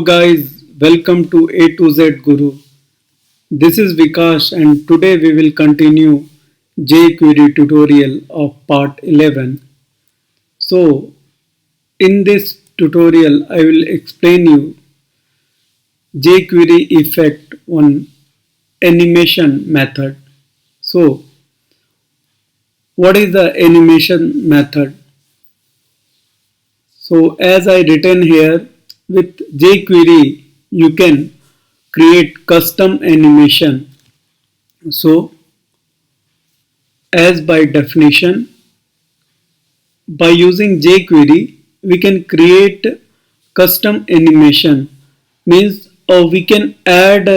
Guys, welcome to A to Z Guru. This is Vikash and today we will continue Jquery tutorial of part 11. So, in this tutorial I will explain you Jquery effect on animation method. So, what is the animation method? So, as I written here, with Jquery you can create custom animation. So, as by definition, by using jQuery, we can create custom animation. Means we can add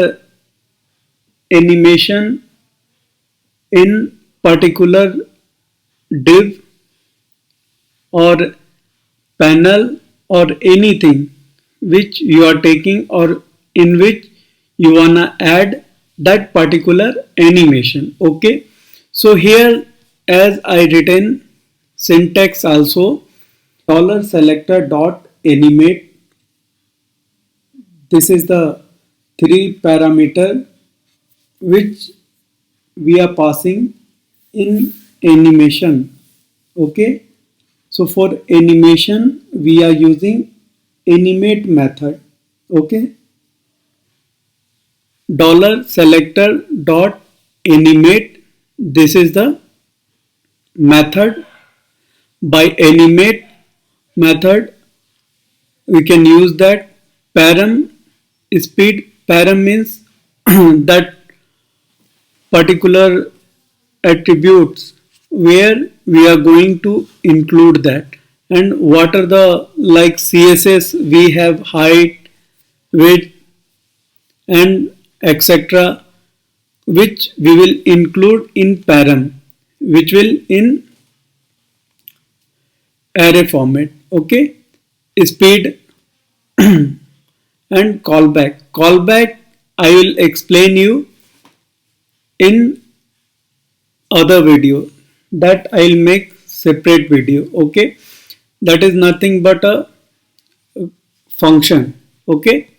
animation in particular div or panel or anything which you are taking or in which you wanna add that particular animation. Okay, so here as I written syntax also $selector dot animate. This is the three parameter which we are passing in animation. Okay, so for animation we are using animate method. Okay, $selector dot animate. This is the method. By animate method we can use that param speed. Param means that particular attributes where we are going to include that, and what are the like css we have height, width and etc, which we will include in param, which will in array format. Okay, speed and callback I will explain you in other video, that I'll make separate video. Okay, that is nothing but a function. Okay,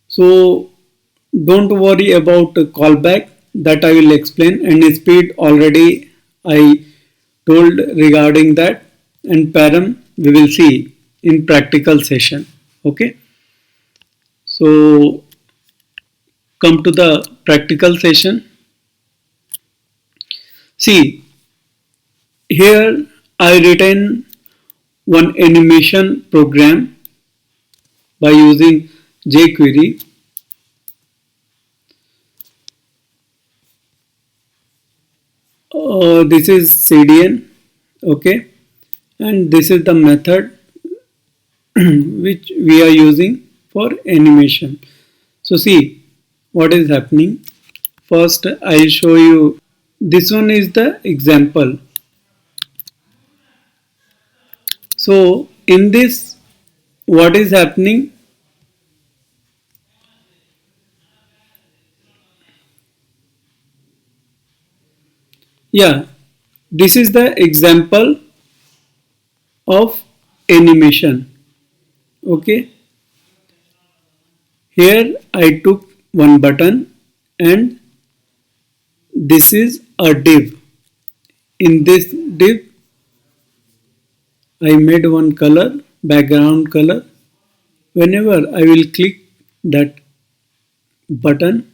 so don't worry about callback, that I will explain, and speed already I told regarding that, and param we will see in practical session. Okay, so come to the practical session. See, here I written one animation program by using jQuery. This is CDN. Okay, and this is the method which we are using for animation. So see what is happening. First I'll show you. This one is the example. So in this, what is happening? Yeah, this is the example of animation. Okay, here I took one button and this is a div. In this div I made one color, background color. Whenever I will click that button,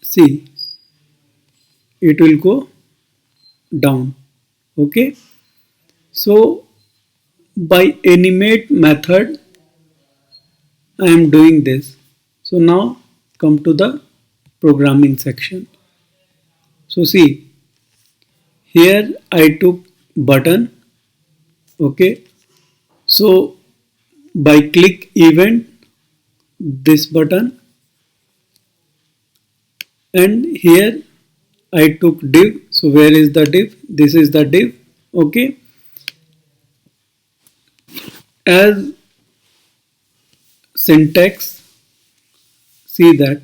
see it will go down. Okay, so by animate method I am doing this. So now come to the programming section. So see, here I took button. Okay, so by click event this button, and here I took div. So where is the div? This is the div. Okay, as syntax, see that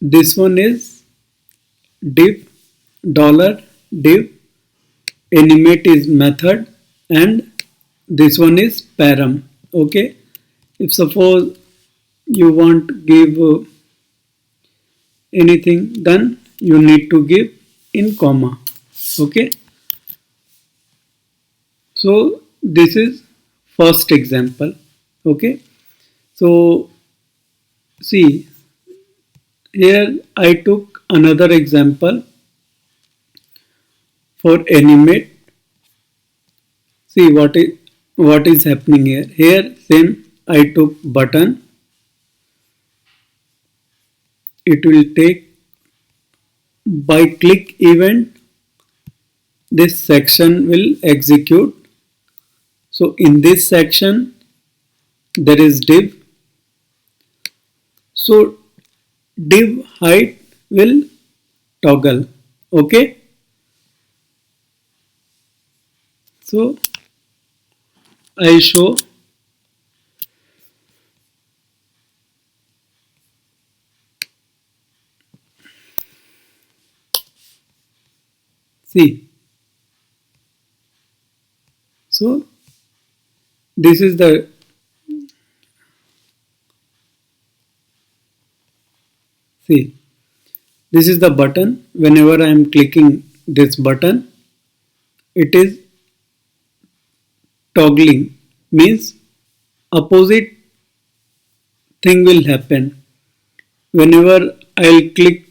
this one is div, $div, animate is method, and this one is param. Okay, if suppose you want to give anything, then you need to give in comma. Okay, so this is first example. Okay, so see, here I took another example for animate. See what is happening here. Here same, I took button. It will take by click event, this section will execute. So in this section there is div. So div height will toggle. Okay, so I show. See, so this is the, see, this is the button. Whenever I am clicking this button, it is toggling, means opposite thing will happen. Whenever I'll click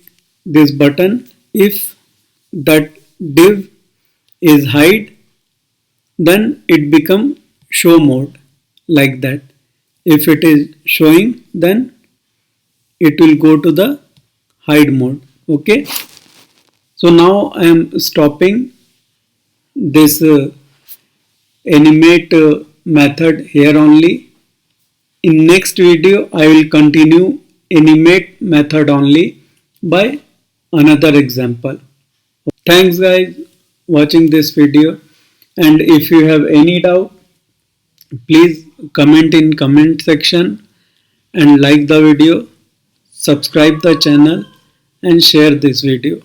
this button, if that div is hide, then it become show mode, like that. If it is showing, then it will go to the hide mode. Okay, so now I am stopping this animate method here only. In next video I will continue animate method only by another example. Thanks guys watching this video, and if you have any doubt, please comment in comment section and like the video, subscribe the channel and share this video.